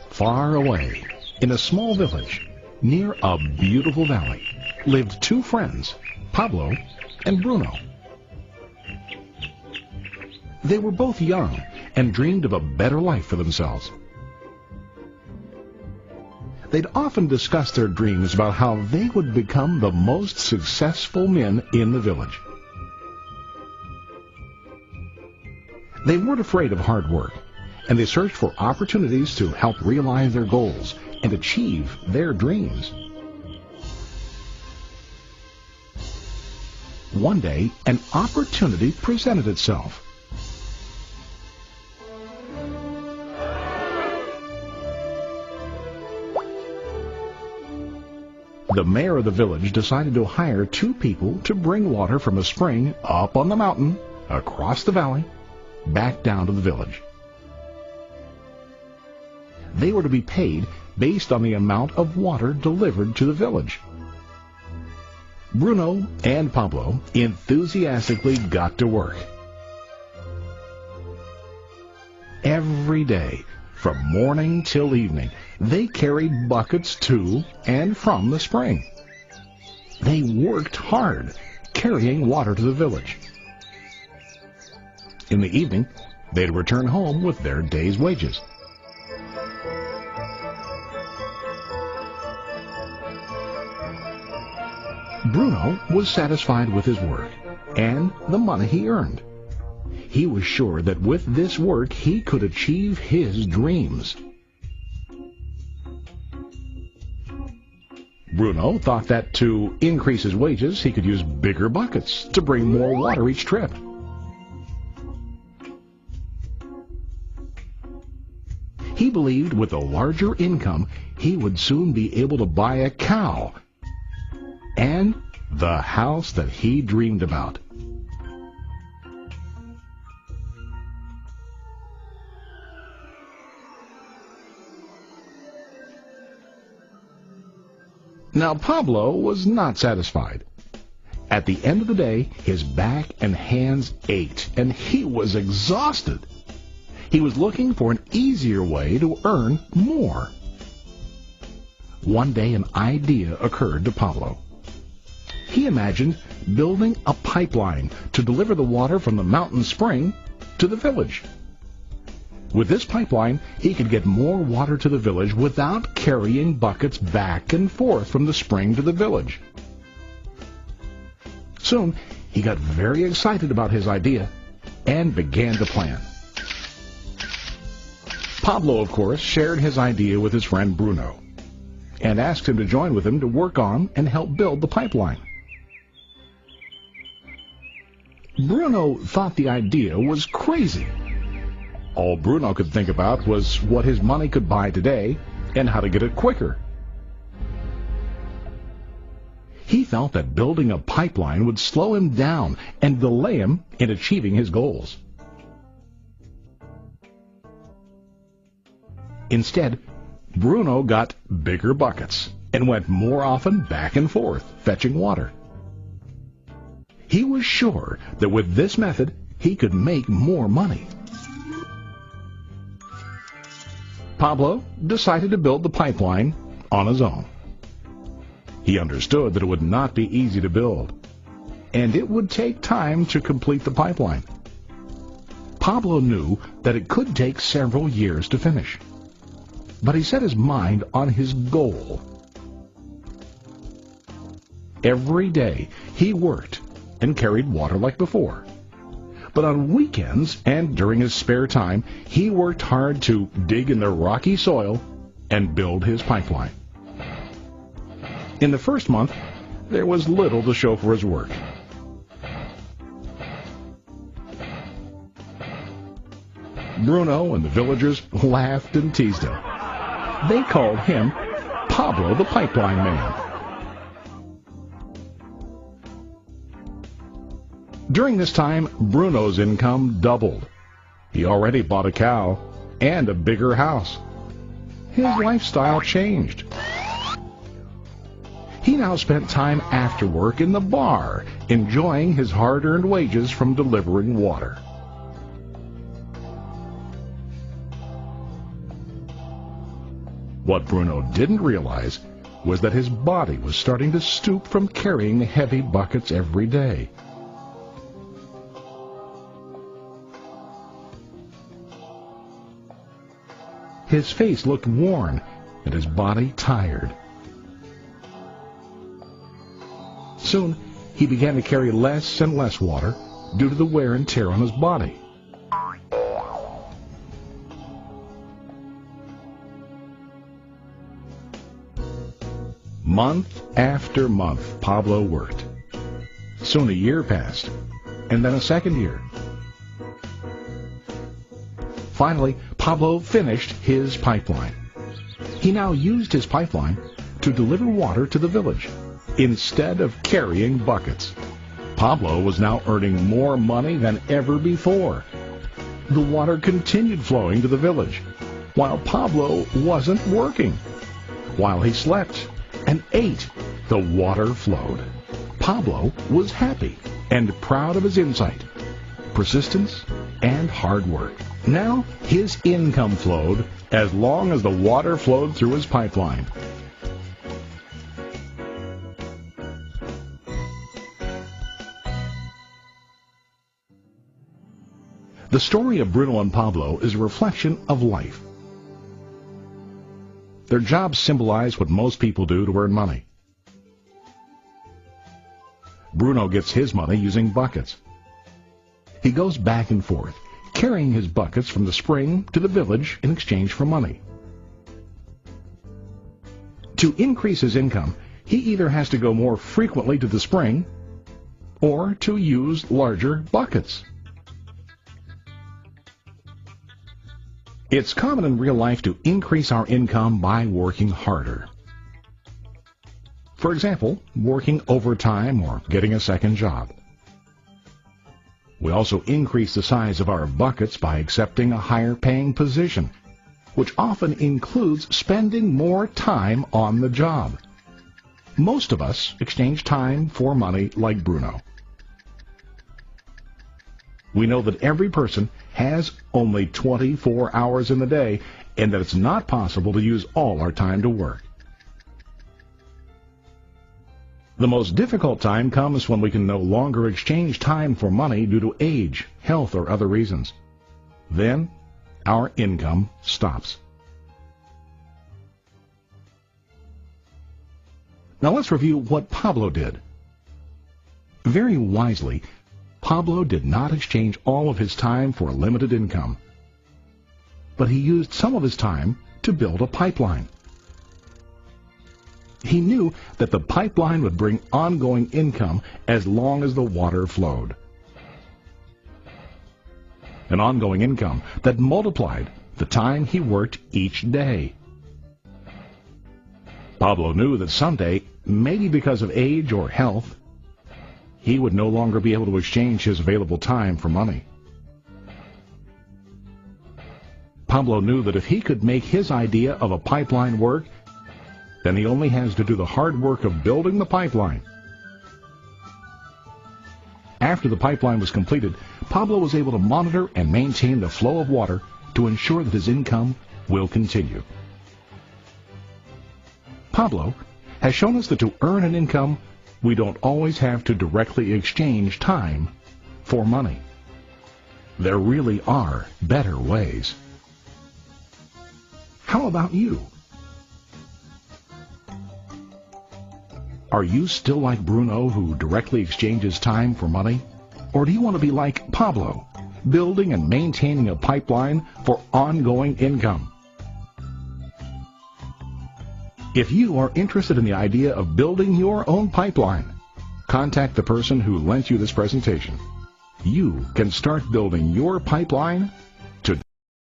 Far away, in a small village, near a beautiful valley, lived two friends, Pablo and Bruno. They were both young and dreamed of a better life for themselves. They'd often discuss their dreams about how they would become the most successful men in the village. They weren't afraid of hard work, and they searched for opportunities to help realize their goals and achieve their dreams. One day, an opportunity presented itself. The mayor of the village decided to hire two people to bring water from a spring up on the mountain, across the valley, back down to the village. They were to be paid based on the amount of water delivered to the village. Bruno and Pablo enthusiastically got to work. Every day, from morning till evening, they carried buckets to and from the spring. They worked hard, carrying water to the village. In the evening, they'd return home with their day's wages. Bruno was satisfied with his work and the money he earned. He was sure that with this work he could achieve his dreams. Bruno thought that to increase his wages he could use bigger buckets to bring more water each trip. He believed with a larger income he would soon be able to buy a cow and the house that he dreamed about. Now Pablo was not satisfied. At the end of the day, his back and hands ached, and he was exhausted. He was looking for an easier way to earn more. One day an idea occurred to Pablo. He imagined building a pipeline to deliver the water from the mountain spring to the village. With this pipeline, he could get more water to the village without carrying buckets back and forth from the spring to the village. Soon, he got very excited about his idea and began to plan. Pablo, of course, shared his idea with his friend Bruno and asked him to join with him to work on and help build the pipeline. Bruno thought the idea was crazy. All Bruno could think about was what his money could buy today and how to get it quicker. He felt that building a pipeline would slow him down and delay him in achieving his goals. Instead, Bruno got bigger buckets and went more often back and forth fetching water. He was sure that with this method he could make more money. Pablo decided to build the pipeline on his own. He understood that it would not be easy to build, and it would take time to complete the pipeline. Pablo knew that it could take several years to finish, but he set his mind on his goal. Every day he worked and carried water like before. But on weekends and during his spare time, he worked hard to dig in the rocky soil and build his pipeline. In the first month, there was little to show for his work. Bruno and the villagers laughed and teased him. They called him Pablo the Pipeline Man. During this time, Bruno's income doubled. He already bought a cow and a bigger house. His lifestyle changed. He now spent time after work in the bar, enjoying his hard-earned wages from delivering water. What Bruno didn't realize was that his body was starting to stoop from carrying heavy buckets every day. His face looked worn and his body tired. Soon, he began to carry less and less water due to the wear and tear on his body. Month after month, Pablo worked. Soon a year passed, and then a second year. Finally, Pablo finished his pipeline. He now used his pipeline to deliver water to the village instead of carrying buckets. Pablo was now earning more money than ever before. The water continued flowing to the village, while Pablo wasn't working. While he slept and ate, the water flowed. Pablo was happy and proud of his insight, persistence, and hard work. Now his income flowed as long as the water flowed through his pipeline. The story of Bruno and Pablo is a reflection of life. Their jobs symbolize what most people do to earn money. Bruno gets his money using buckets. He goes back and forth, carrying his buckets from the spring to the village in exchange for money. To increase his income, he either has to go more frequently to the spring or to use larger buckets. It's common in real life to increase our income by working harder. For example, working overtime or getting a second job. We also increase the size of our buckets by accepting a higher paying position, which often includes spending more time on the job. Most of us exchange time for money like Bruno. We know that every person has only 24 hours in the day and that it's not possible to use all our time to work. The most difficult time comes when we can no longer exchange time for money due to age, health, or other reasons. Then, our income stops. Now let's review what Pablo did. Very wisely, Pablo did not exchange all of his time for a limited income, but he used some of his time to build a pipeline. He knew that the pipeline would bring ongoing income as long as the water flowed. An ongoing income that multiplied the time he worked each day. Pablo knew that someday, maybe because of age or health, he would no longer be able to exchange his available time for money. Pablo knew that if he could make his idea of a pipeline work, then he only has to do the hard work of building the pipeline. After the pipeline was completed, Pablo was able to monitor and maintain the flow of water to ensure that his income will continue. Pablo has shown us that to earn an income, we don't always have to directly exchange time for money. There really are better ways. How about you? Are you still like Bruno, who directly exchanges time for money? Or do you want to be like Pablo, building and maintaining a pipeline for ongoing income? If you are interested in the idea of building your own pipeline, contact the person who lent you this presentation. You can start building your pipeline